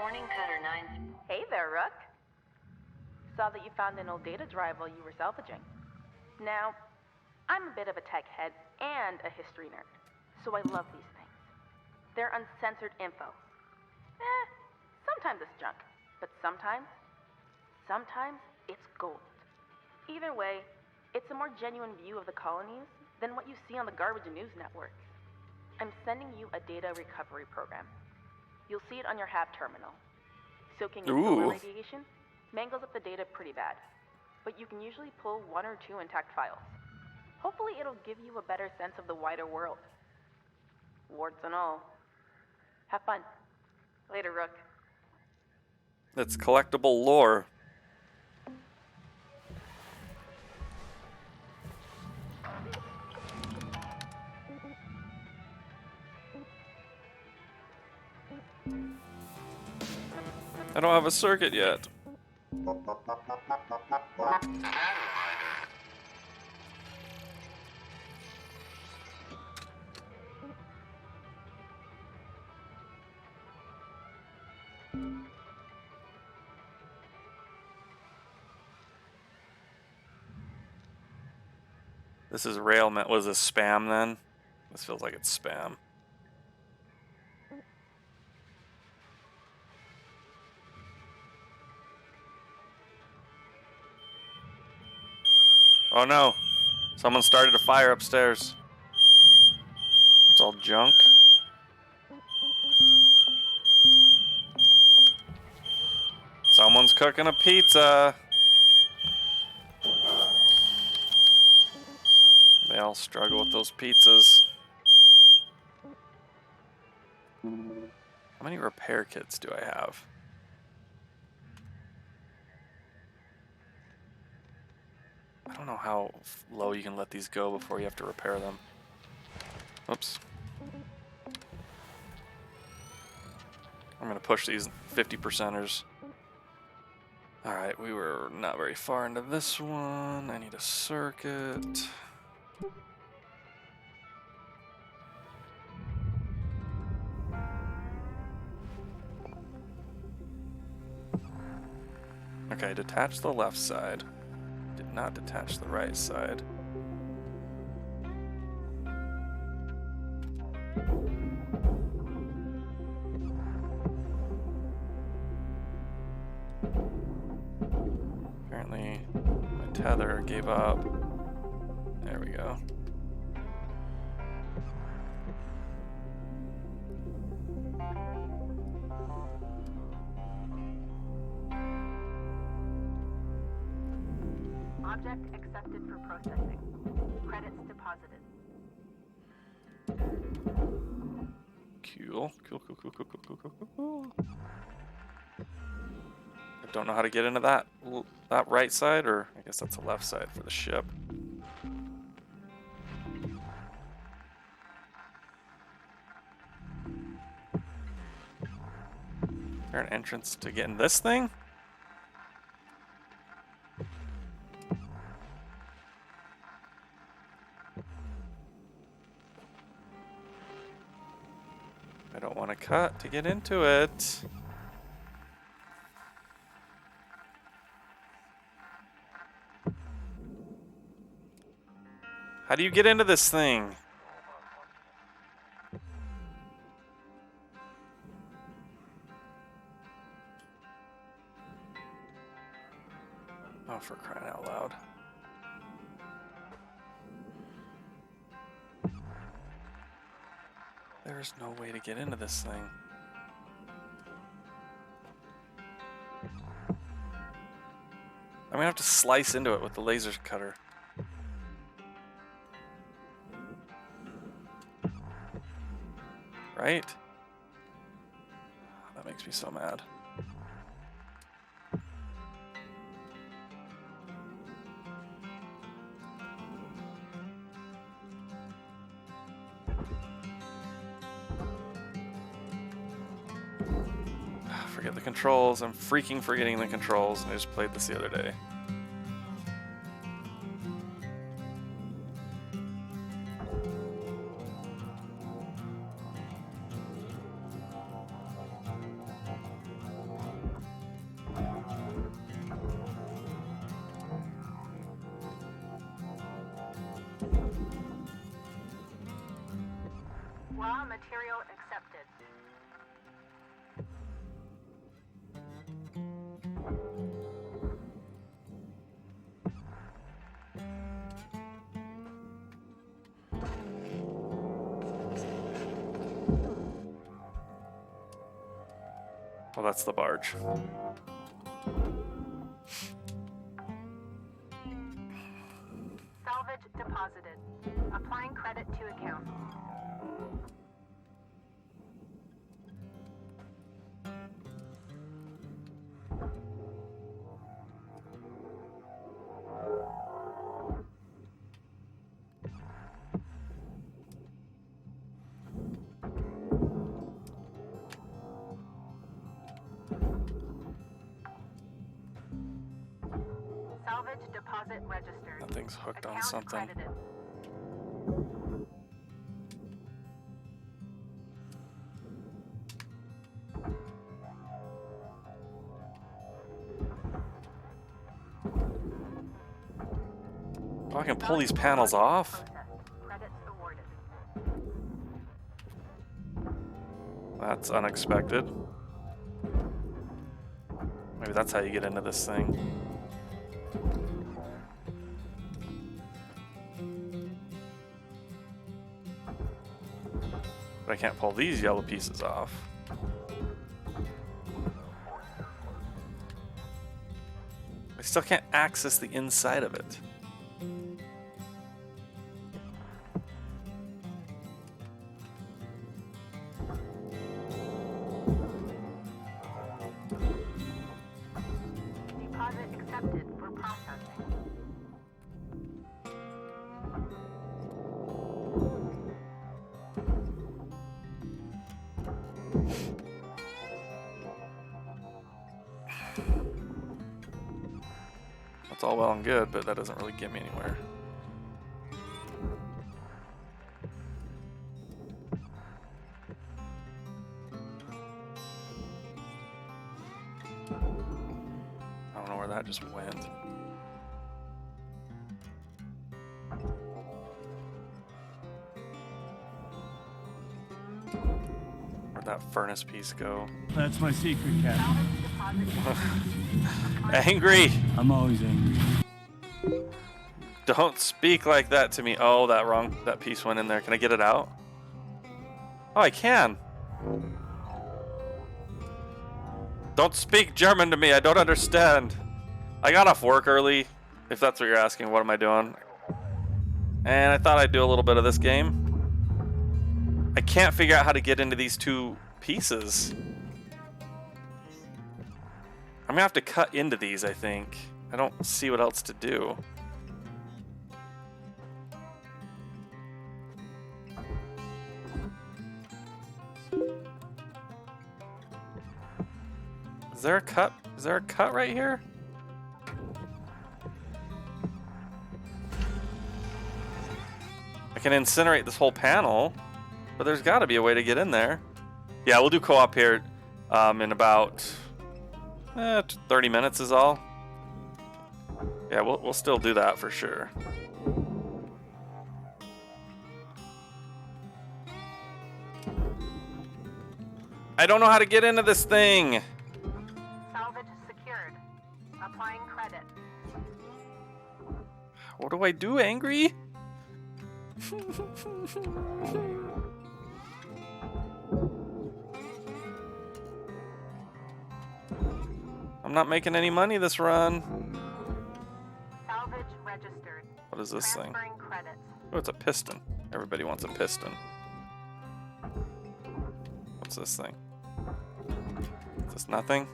morning, Cutter 9. Hey there, Rook. Saw that you found an old data drive while you were salvaging. Now, I'm a bit of a tech head and a history nerd, so I love these things. They're uncensored info. Sometimes it's junk, but sometimes it's gold. Either way, it's a more genuine view of the colonies than what you see on the garbage news networks. I'm sending you a data recovery program. You'll see it on your HAB terminal. Soaking in solar radiation mangles up the data pretty bad, but you can usually pull 1 or 2 intact files. Hopefully it'll give you a better sense of the wider world. Warts and all. Have fun. Later, Rook. That's collectible lore. I don't have a circuit yet. This is Railmet. Was this spam then? This feels like it's spam. Oh no! Someone started a fire upstairs. It's all junk. Someone's cooking a pizza. They all struggle with those pizzas. How many repair kits do I have? I don't know how low you can let these go before you have to repair them. Oops. I'm gonna push these 50%ers. Alright, we were not very far into this one. I need a circuit. Okay, detach the left side. Did not detach the right side. Apparently, my tether gave up. There we go. Object accepted for processing. Credits deposited. Cool. I don't know how to get into that right side, or I guess that's the left side for the ship. Is there an entrance to get in this thing? I don't want to cut to get into it. How do you get into this thing? Oh, for crying out loud. There's no way to get into this thing. I'm gonna have to slice into it with the laser cutter. Right? That makes me so mad. Forget the controls. I'm freaking forgetting the controls, and I just played this the other day. Raw material accepted. Well, that's the barge. Salvage deposited. Applying credit to account. Salvage deposit registered. That thing's hooked on Account something. credited. Oh, I can pull these panels off? Credits awarded. That's unexpected. Maybe that's how you get into this thing. But I can't pull these yellow pieces off. I still can't access the inside of it. Deposit accepted for processing. That's all well and good, but that doesn't really get me anywhere. I don't know where that just went. Where'd that furnace piece go? That's my secret, Captain. Salvage deposit. Angry! I'm always angry. Don't speak like that to me. Oh, that piece went in there. Can I get it out? Oh, I can. Don't speak German to me. I don't understand. I got off work early. If that's what you're asking, what am I doing? And I thought I'd do a little bit of this game. I can't figure out how to get into these two pieces. I'm gonna have to cut into these, I think. I don't see what else to do. Is there a cut? Is there a cut right here? I can incinerate this whole panel, but there's got to be a way to get in there. Yeah, we'll do co-op here in about 30 minutes is all. Yeah, we'll still do that for sure. I don't know how to get into this thing. Salvage secured. Applying credit. What do I do, Angry? I'm not making any money this run. Salvage registered. What is this thing? Transferring credits. Oh, it's a piston. Everybody wants a piston. What's this thing? Is this nothing?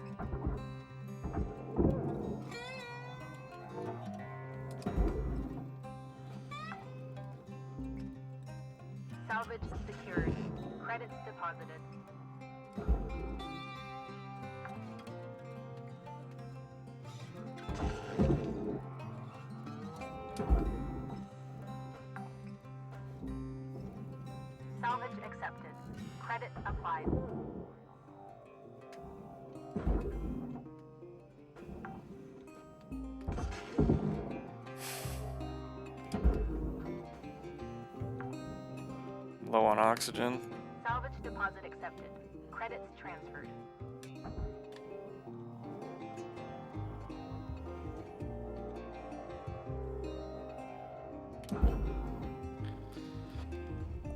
Salvage secured. Credits deposited. Salvage accepted. Credit applied. Low on oxygen. Salvage deposit accepted. Credits transferred.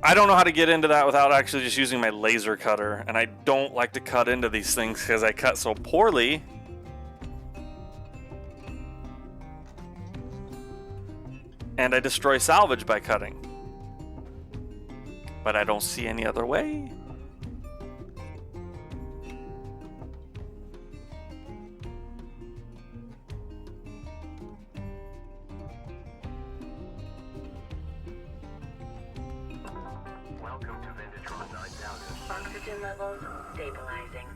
I don't know how to get into that without actually just using my laser cutter, and I don't like to cut into these things because I cut so poorly. And I destroy salvage by cutting. But I don't see any other way. Welcome to Vintage Roadside Salvage. Oxygen levels stabilizing.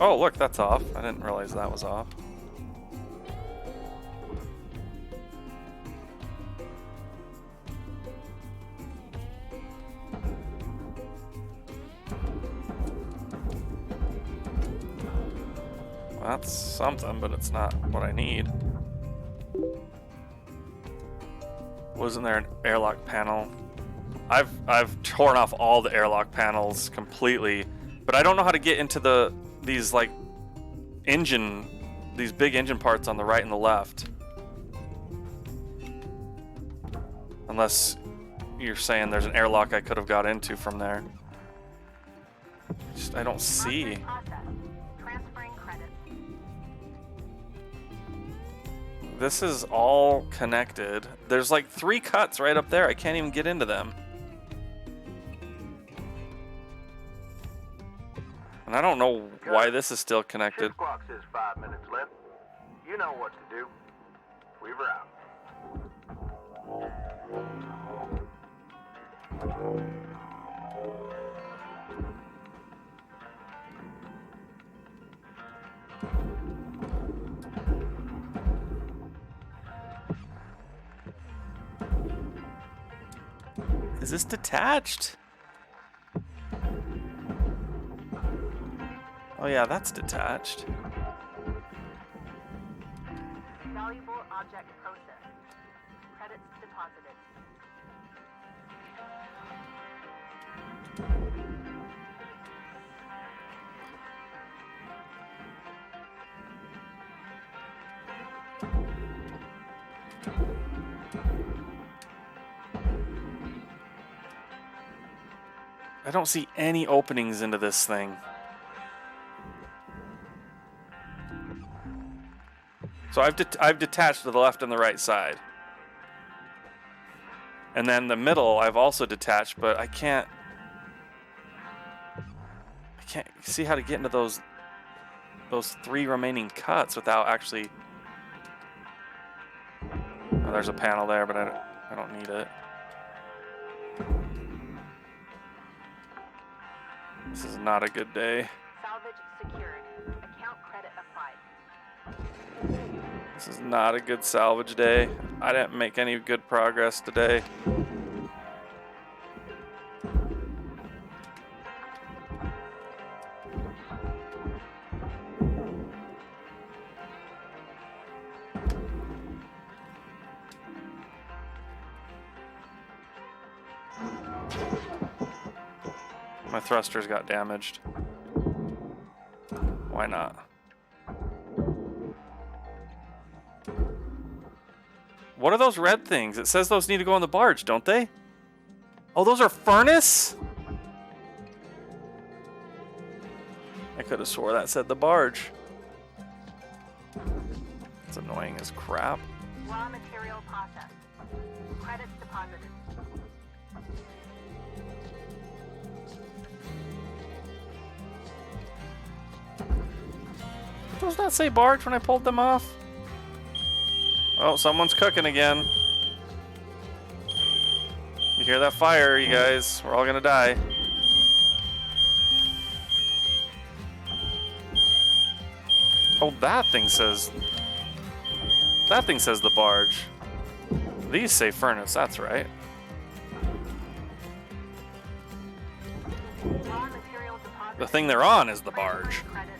Oh, look, that's off. I didn't realize that was off. Well, that's something, but it's not what I need. Wasn't there an airlock panel? I've torn off all the airlock panels completely, but I don't know how to get into these like these big engine parts on the right and the left. Unless you're saying there's an airlock I could have got into from there. I don't see. Processed. Transferring credits. This is all connected. There's like 3 cuts right up there. I can't even get into them. And I don't know why this is still connected. Ship clock says 5 minutes left. You know what to do. Weaver out. Is this detached? Oh yeah, that's detached. Valuable object processed. Credits deposited. I don't see any openings into this thing. So I've detached to the left and the right side. And then the middle I've also detached, but I can't see how to get into those 3 remaining cuts without actually. Oh, there's a panel there, but I don't need it. This is not a good day. Salvage secured. Account credit applied. This is not a good salvage day. I didn't make any good progress today. My thrusters got damaged. Why not? What are those red things? It says those need to go on the barge, don't they? Oh, those are furnace? I could have swore that said the barge. It's annoying as crap. Raw material processed. Credits deposited. Does that say barge when I pulled them off? Oh, someone's cooking again. You hear that fire, you guys? We're all gonna die. Oh, that thing says... That thing says the barge. These say furnace, that's right. Raw material deposit. The thing they're on is the barge. Credits.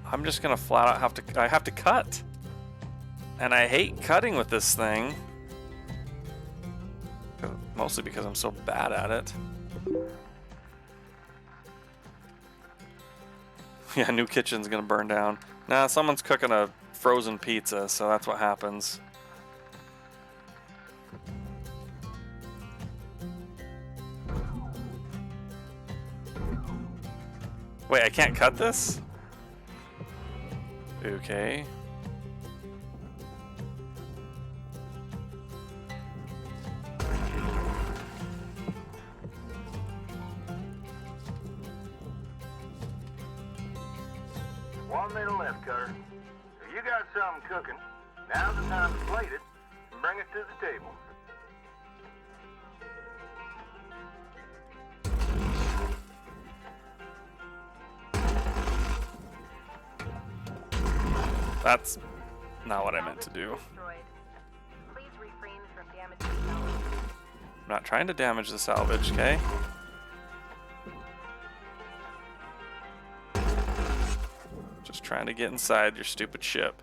I'm just gonna flat out have to... I have to cut. And I hate cutting with this thing. Mostly because I'm so bad at it. Yeah, new kitchen's gonna burn down. Nah, someone's cooking a frozen pizza, so that's what happens. Wait, I can't cut this? Okay. One minute left, Cutter. If you got something cooking, now's the time to plate it and bring it to the table. That's not what I meant to do. Destroyed. Please refrain from damaging salvage. I'm not trying to damage the salvage, okay? Just trying to get inside your stupid ship.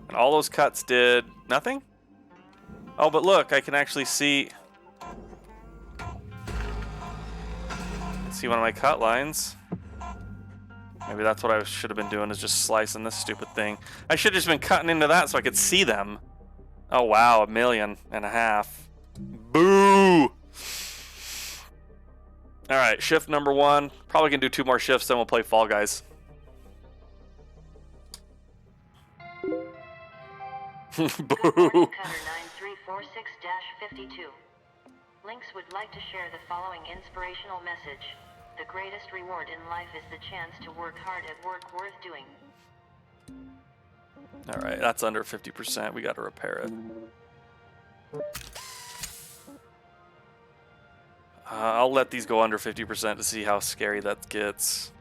And all those cuts did nothing? Oh, but look, I can actually see one of my cut lines. Maybe that's what I should have been doing, is just slicing this stupid thing. I should have just been cutting into that so I could see them. Oh wow, 1.5 million. Boo! Alright, shift number 1. Probably gonna do 2 more shifts, then we'll play Fall Guys. Boo! Cutter 9346-52. Lynx would like to share the following inspirational message. The greatest reward in life is the chance to work hard at work worth doing. Alright, that's under 50%. We gotta repair it. I'll let these go under 50% to see how scary that gets.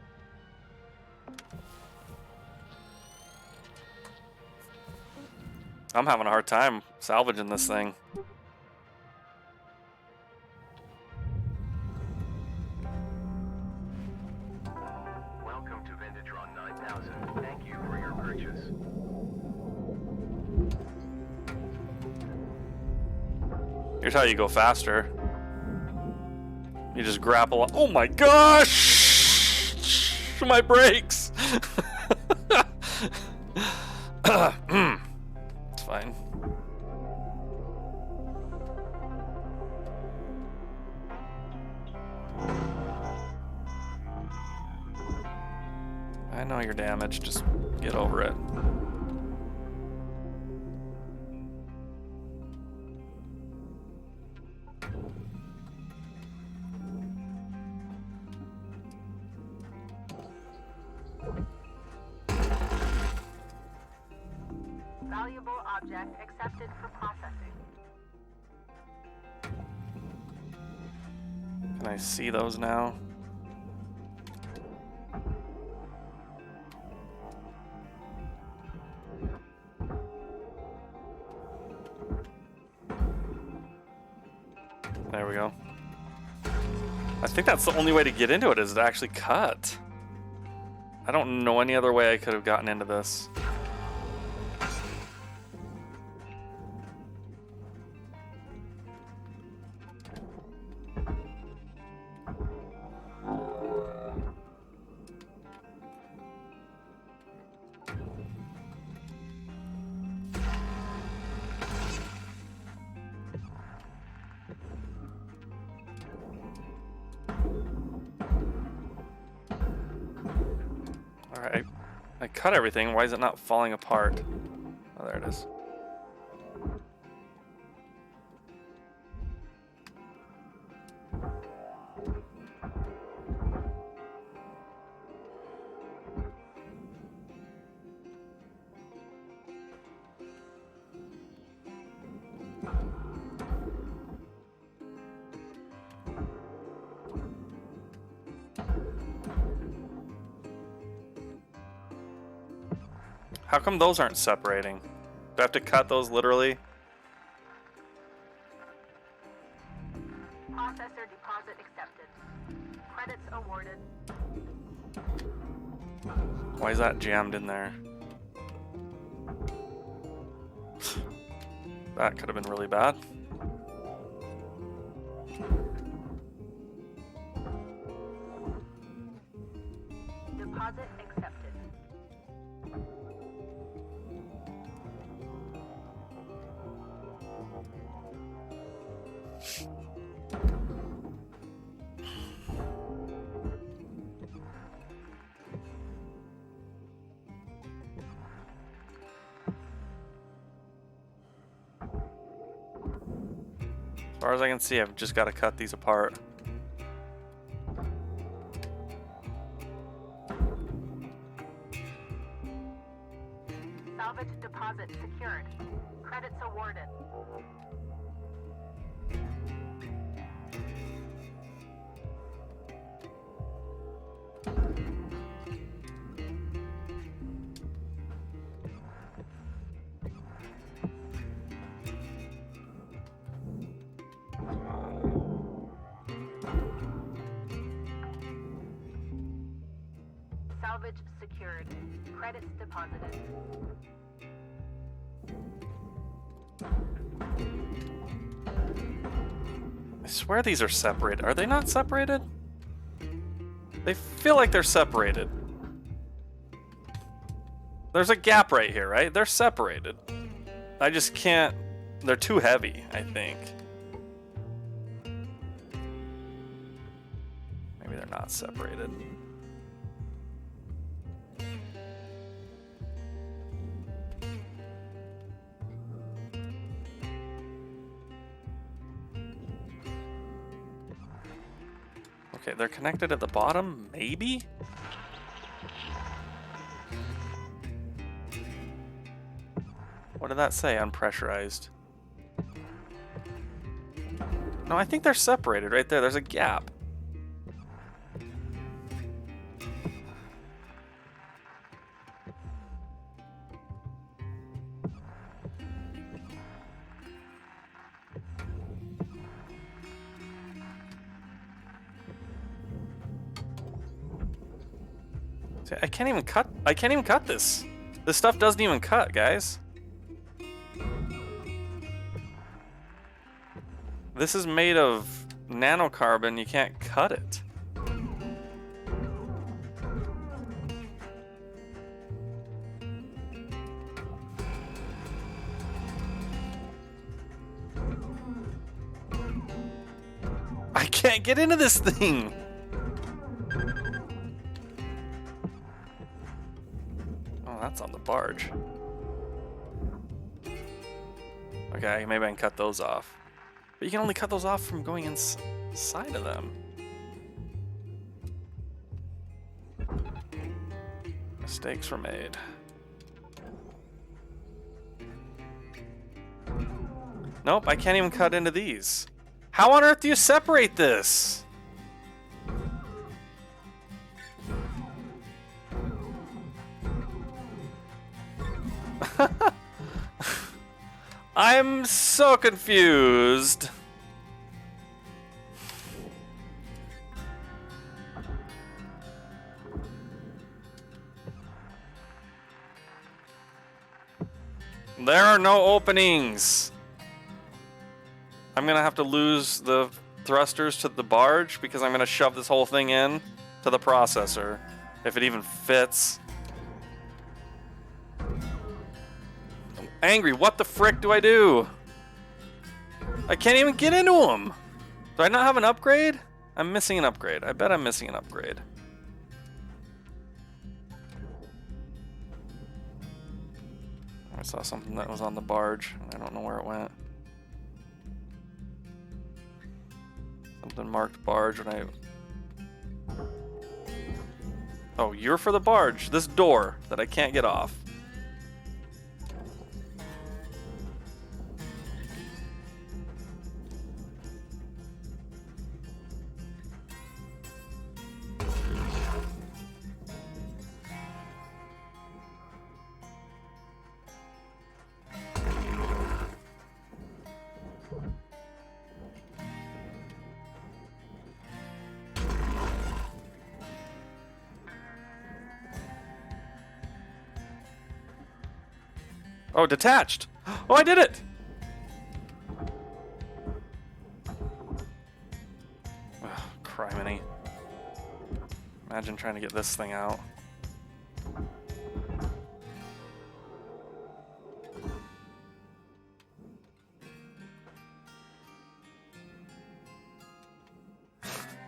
I'm having a hard time salvaging this thing. Welcome to Vintage Run 9000. Thank you for your purchase. Here's how you go faster. You just grapple. Oh my gosh! My brakes! It's fine. I know you're damaged. Just get over it. Valuable object accepted for processing. Can I see those now? There we go. I think that's the only way to get into it, is to actually cut. I don't know any other way I could have gotten into this. Alright, I cut everything. Why is it not falling apart? Oh, there it is. How come those aren't separating? Do I have to cut those literally? Processor deposit accepted. Credits awarded. Why is that jammed in there? That could have been really bad. Deposit accepted. As far as I can see, I've just got to cut these apart. Salvage deposit secured. Credits awarded. Salvage secured. Credits deposited. I swear these are separated. Are they not separated? They feel like they're separated. There's a gap right here, right? They're separated. I just can't... They're too heavy, I think. Maybe they're not separated. Okay, they're connected at the bottom, maybe? What did that say? Unpressurized. No, I think they're separated right there. There's a gap. See, I can't even cut this. This stuff doesn't even cut, guys. This is made of nanocarbon. You can't cut it. I can't get into this thing. Oh, that's on the barge. Okay, maybe I can cut those off. But you can only cut those off from going inside of them. Mistakes were made. Nope, I can't even cut into these. How on earth do you separate this? I'm so confused. There are no openings. I'm gonna have to lose the thrusters to the barge because I'm gonna shove this whole thing in to the processor, if it even fits. Angry, what the frick do I do? I can't even get into them. Do I not have an upgrade? I'm missing an upgrade. I bet I'm missing an upgrade. I saw something that was on the barge. I don't know where it went. Something marked barge when I... Oh, you're for the barge. This door that I can't get off. Oh, detached! Oh, I did it! Ugh, criminy. Imagine trying to get this thing out.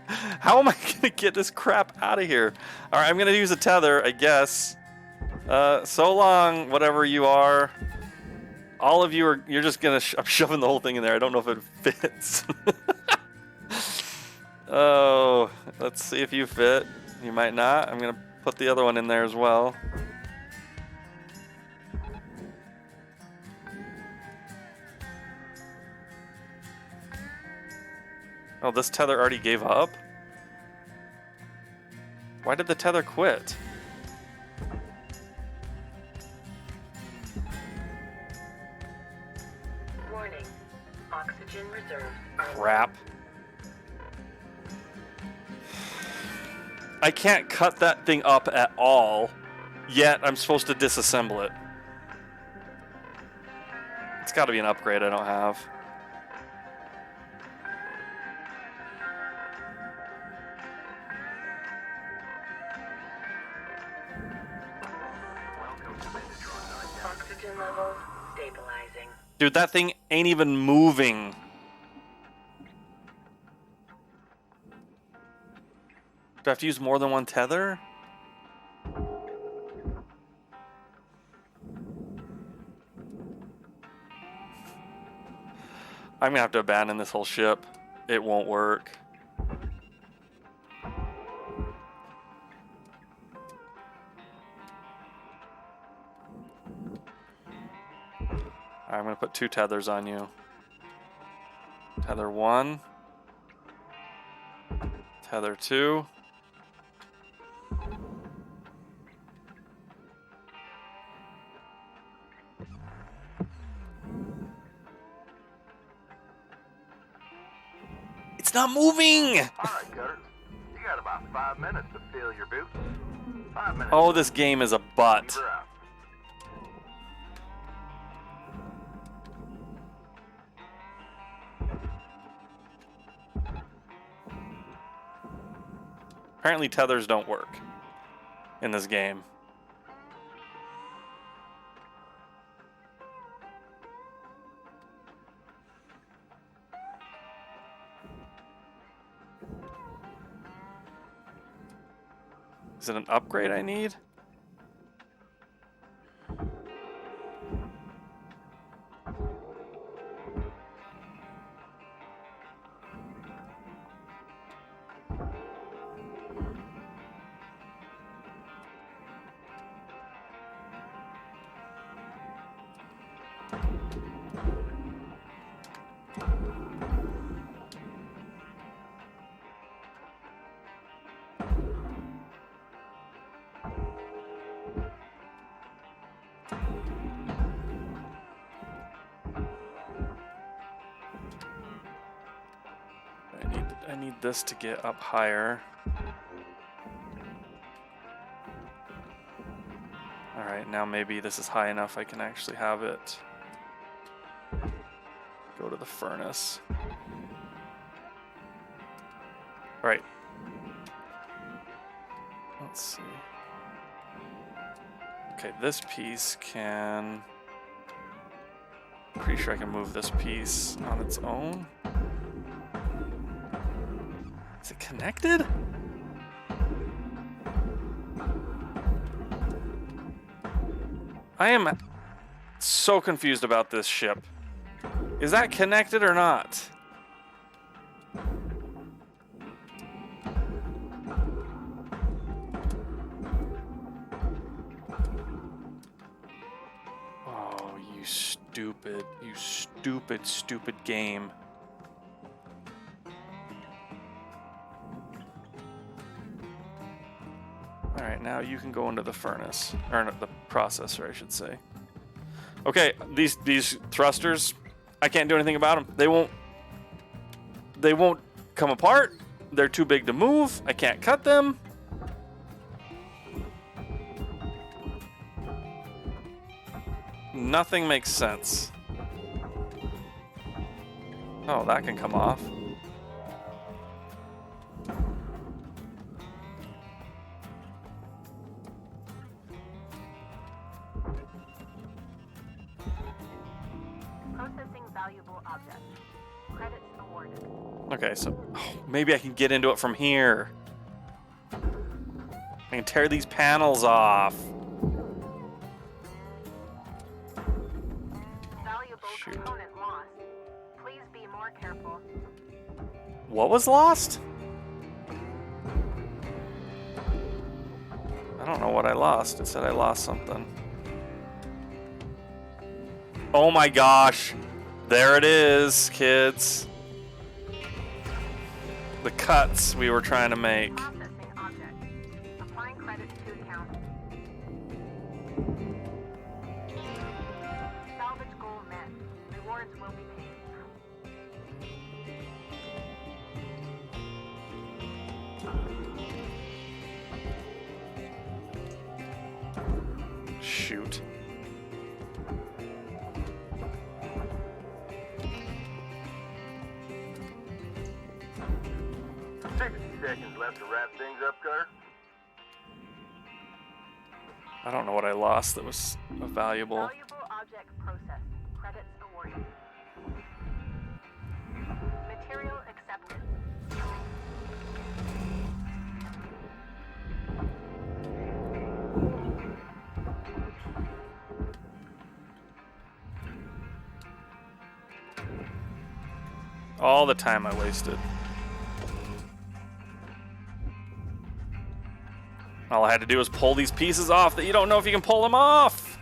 How am I gonna get this crap out of here? Alright, I'm gonna use a tether, I guess. So long, whatever you are. All of you are, you're just gonna, I'm shoving the whole thing in there. I don't know if it fits. Oh, let's see if you fit. You might not. I'm gonna put the other one in there as well. Oh, this tether already gave up? Why did the tether quit? Warning. Oxygen reserves are Crap. I can't cut that thing up at all, yet I'm supposed to disassemble it. It's got to be an upgrade I don't have. oxygen levels stabilizing. Dude, that thing ain't even moving. Do I have to use more than one tether? I'm gonna have to abandon this whole ship. It won't work. I'm gonna put 2 tethers on you. Tether 1. Tether 2. It's not moving! All right, Cutter. You got about 5 minutes to fill your boots. 5 minutes. Oh, this game is a butt. You're out. Apparently tethers don't work in this game. Is it an upgrade I need? I need this to get up higher. Alright, now maybe this is high enough I can actually have it go to the furnace. Alright. Let's see. Okay, this piece can... Pretty sure I can move this piece on its own. Is it connected? So confused about this ship. Is that connected or not? Oh, you stupid game. All right, now you can go into the furnace, or no, the processor, I should say. Okay, these thrusters, I can't do anything about them. They won't come apart. They're too big to move. I can't cut them. Nothing makes sense. Oh, that can come off. Processing valuable object. Credits awarded. Okay, so maybe I can get into it from here. I can tear these panels off. Valuable Shoot. component lost. Please be more careful. What was lost? I don't know what I lost. It said I lost something. Oh my gosh. There it is, kids. The cuts we were trying to make. Processing object. Applying credits to account. Salvage goal met. Rewards will be paid. Shoot. Seconds left to wrap things up, Cutter. I don't know what I lost that was valuable. Valuable object processed. Credits awarded. Material accepted. All the time I wasted. All I had to do was pull these pieces off that you don't know if you can pull them off.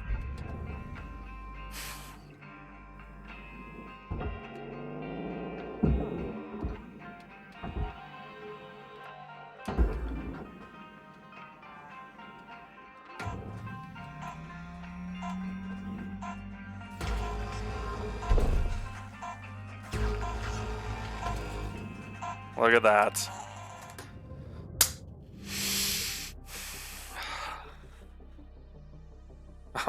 Look at that.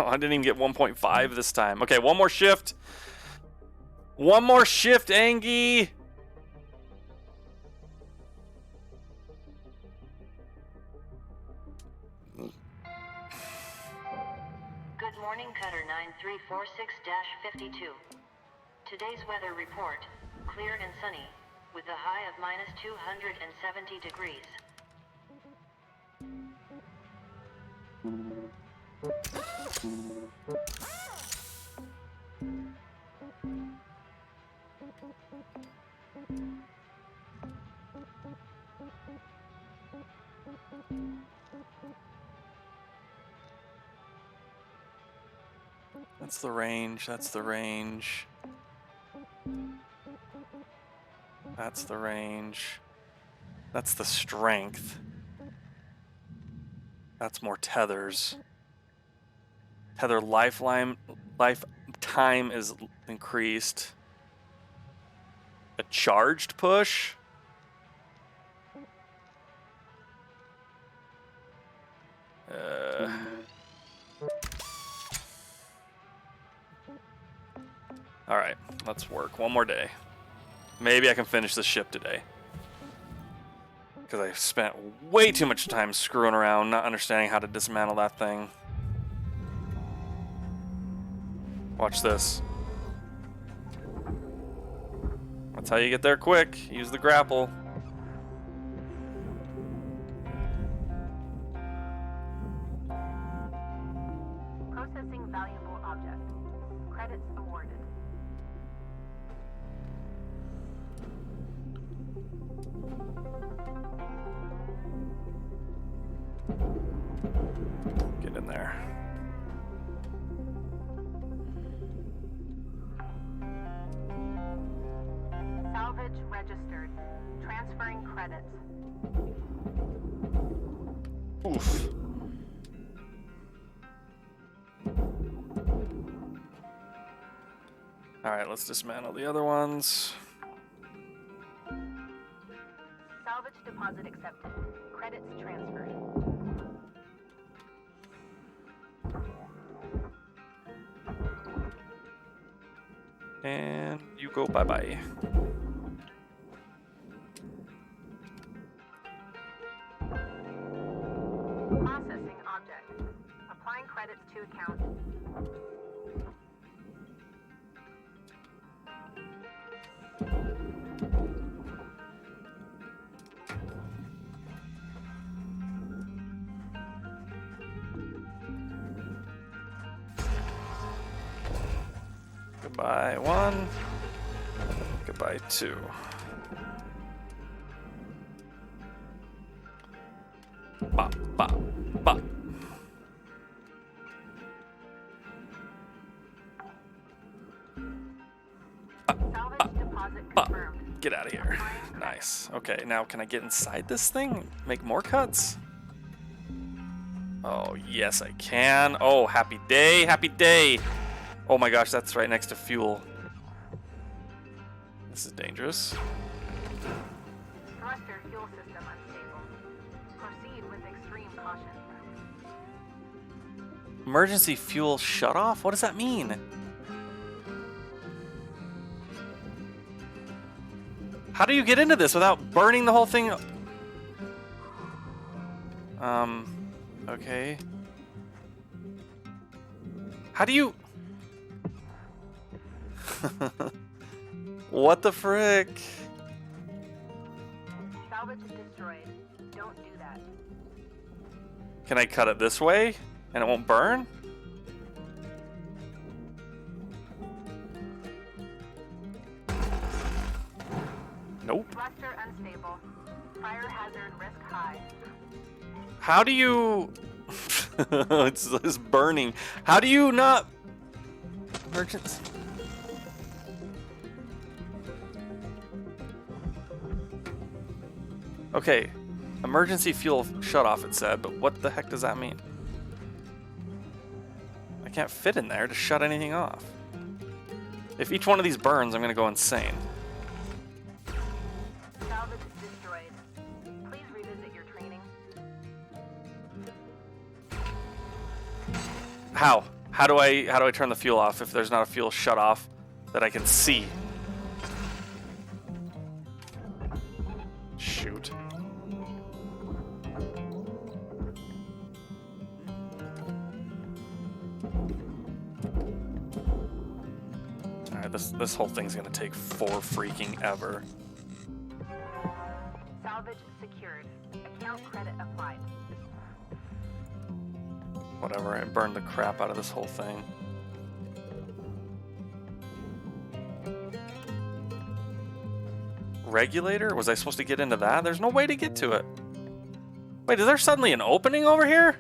Oh, I didn't even get 1.5 this time. Okay, one more shift. One more shift, Angie. Good morning, Cutter 9346-52. Today's weather report, clear and sunny, with a high of minus 270 degrees. That's the range. That's the range. That's the range. That's the strength. That's more tethers. Tether lifetime is increased. A charged push? All right, let's work one more day. Maybe I can finish this ship today. Because I spent way too much time screwing around, not understanding how to dismantle that thing. Watch this. That's how you get there quick. Use the grapple. Processing valuable object. Credits awarded. Get in there. Salvage registered. Transferring credits. Oof. Alright, let's dismantle the other ones. Salvage deposit accepted. Credits transferred. And you go bye-bye. Processing object. Applying credits to account. Goodbye, 1. Goodbye, 2. Bop, bop, bop. Salvage deposit Bop. confirmed. Get out of here. Nice. Okay, now can I get inside this thing? Make more cuts? Oh, yes, I can. Oh, happy day, happy day. Oh my gosh, that's right next to fuel. This is dangerous. Thruster fuel system unstable. Proceed with extreme caution. Emergency fuel shutoff? What does that mean? How do you get into this without burning the whole thing? Okay. How do you... What the frick? Salvage destroyed. Don't do that. Can I cut it this way and it won't burn? Nope. Thruster unstable. Fire hazard risk high. How do you... it's burning. How do you not... Emergency... Okay, emergency fuel shutoff it said, but what the heck does that mean? I can't fit in there to shut anything off. If each one of these burns, I'm gonna go insane. Salvage destroyed. Please revisit your training. How? How do I turn the fuel off if there's not a fuel shut off that I can see? Shoot. Alright, this whole thing's gonna take freaking ever. Salvage secured. Account credit applied. Whatever, I burned the crap out of this whole thing. Regulator? Was I supposed to get into that? There's no way to get to it. Wait, is there suddenly an opening over here?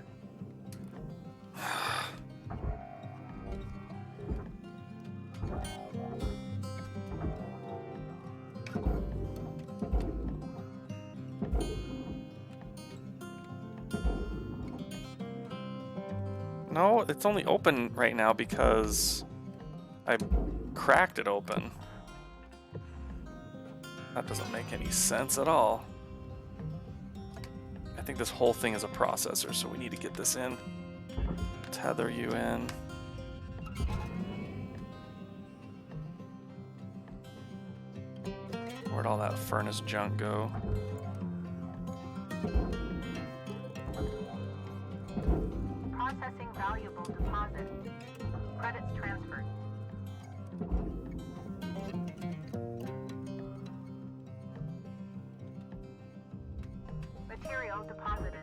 No, it's only open right now because I cracked it open. That doesn't make any sense at all. I think this whole thing is a processor, so we need to get this in. Tether you in. Where'd all that furnace junk go? Processing valuable deposit. Credits transferred. Material deposited.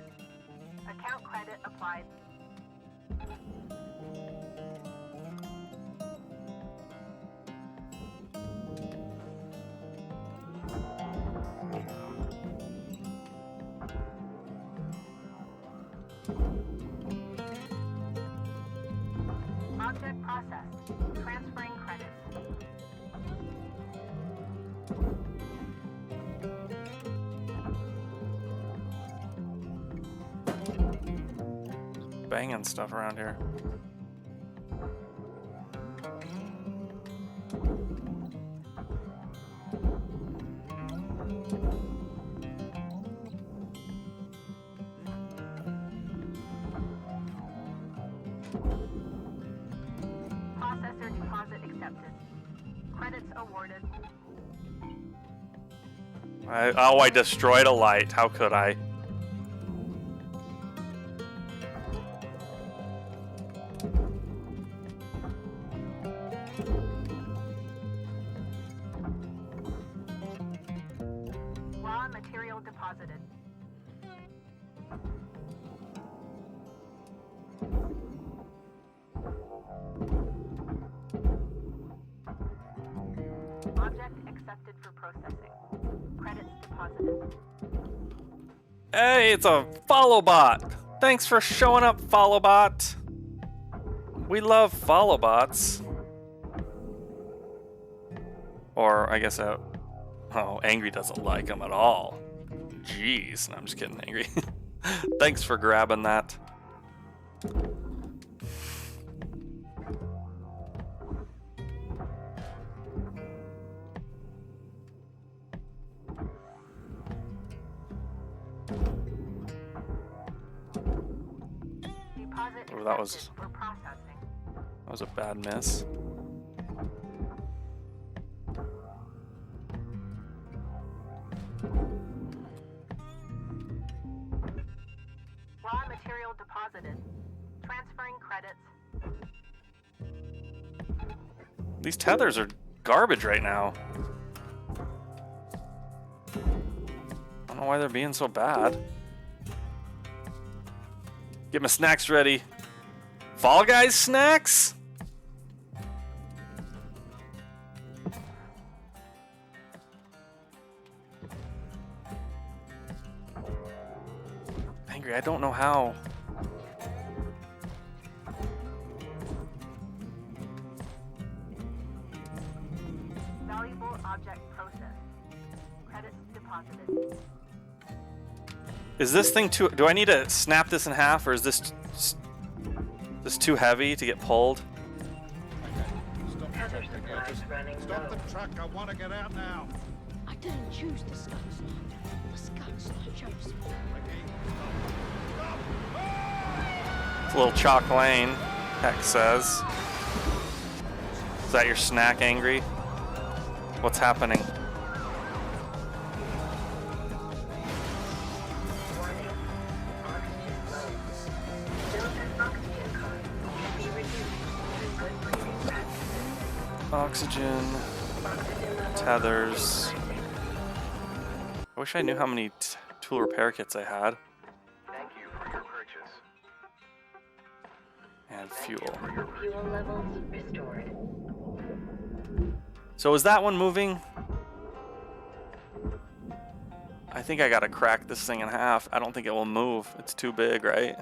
Account credit applied. Processed. Transferring credits. Banging stuff around here. Processor deposit accepted. Credits awarded. I destroyed a light. How could I? Raw material deposited. Object accepted for processing. Credits deposited. Hey, it's a follow bot. Thanks for showing up, follow bot. We love follow bots. Or I guess Angry doesn't like them at all. Jeez, no, I'm just kidding, Angry. Thanks for grabbing that. Deposit Oh, that was- accepted for processing. That was a bad miss. Raw material deposited. Transferring credits. These tethers are garbage right now. I don't know why they're being so bad. Get my snacks ready. Fall Guys snacks? Angry, I don't know how. Valuable object processed. Credits deposited. Is this thing too... Do I need to snap this in half, or is this too heavy to get pulled? Stop the truck, I want to get out now. I didn't choose the Scots line. The Scots line chose me. It's a little chalk lane, Heck says. Is that your snack, Angry? What's happening? Oxygen, tethers. I wish I knew how many tool repair kits I had. Thank you for your purchase. And fuel. Fuel levels restored. So is that one moving? I think I gotta crack this thing in half. I don't think it will move. It's too big, right?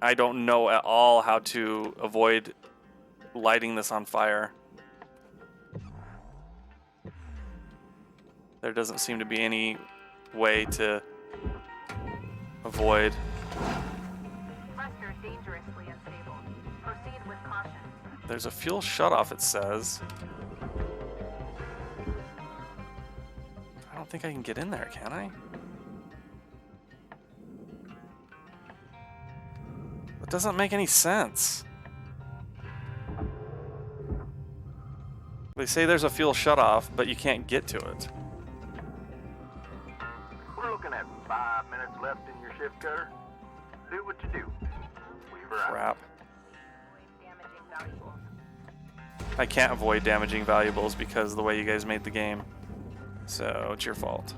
I don't know at all how to avoid lighting this on fire. There doesn't seem to be any way to avoid. Thruster dangerously unstable. Proceed with caution. There's a fuel shutoff, it says. I don't think I can get in there, can I? That doesn't make any sense. They say there's a fuel shutoff, but you can't get to it. We're looking at 5 minutes left in your shift cutter. Do what you do. Weaver out. Crap. Avoid damaging valuables. I can't avoid damaging valuables because of the way you guys made the game. So it's your fault.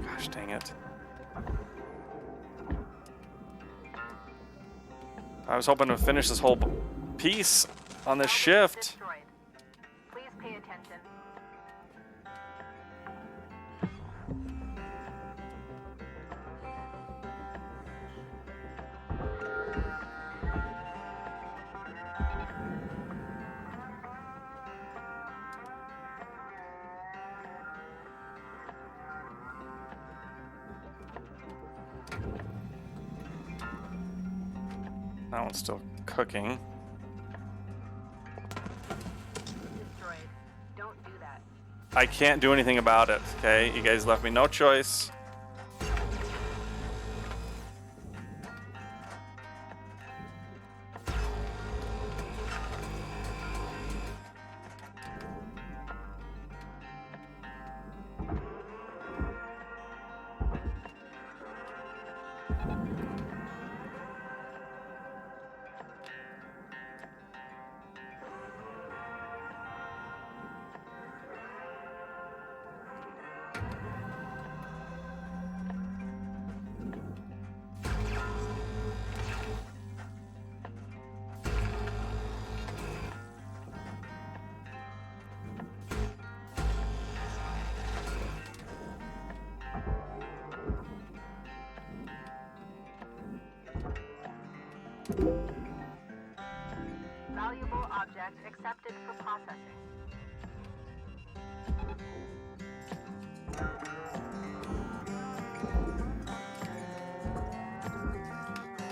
Gosh dang it. I was hoping to finish this whole piece on this shift. Destroyed. Please pay attention. That one's still cooking. Destroyed. Don't do that. I can't do anything about it, okay? You guys left me no choice. Valuable object accepted for processing.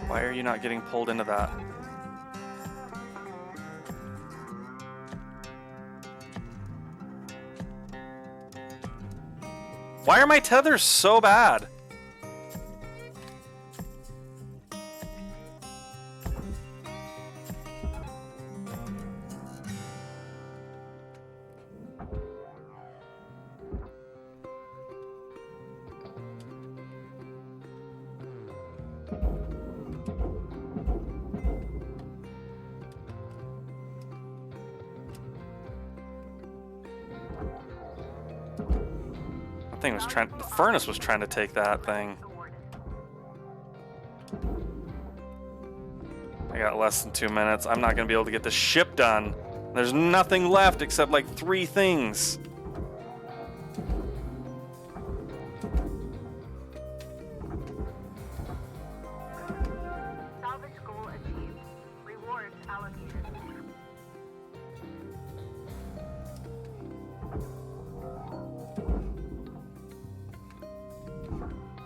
Why are you not getting pulled into that? Why are my tethers so bad? Thing was trying. The furnace was trying to take that thing. Awarded. I got less than 2 minutes. I'm not gonna be able to get this ship done. There's nothing left except like 3 things. Salvage goal achieved. Rewards allocated.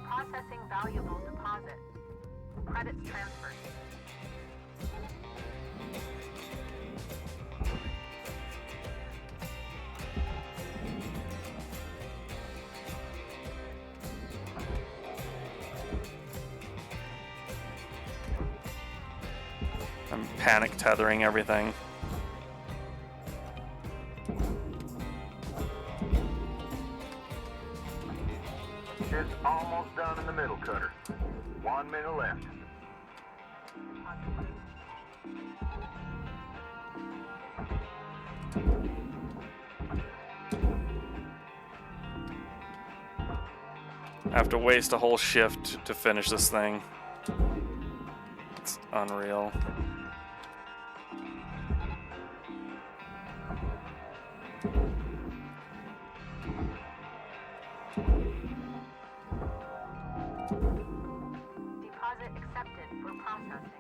Processing valuable deposit. Credits transferred. I'm panic tethering everything. It's almost done in the middle, Cutter. 1 minute left. I have to waste a whole shift to finish this thing. It's unreal. Deposit accepted for processing.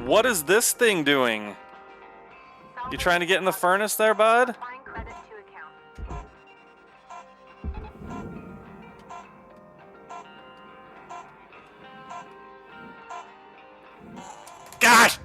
What is this thing doing? You trying to get in the furnace there, bud? Applying credit to account. Gosh!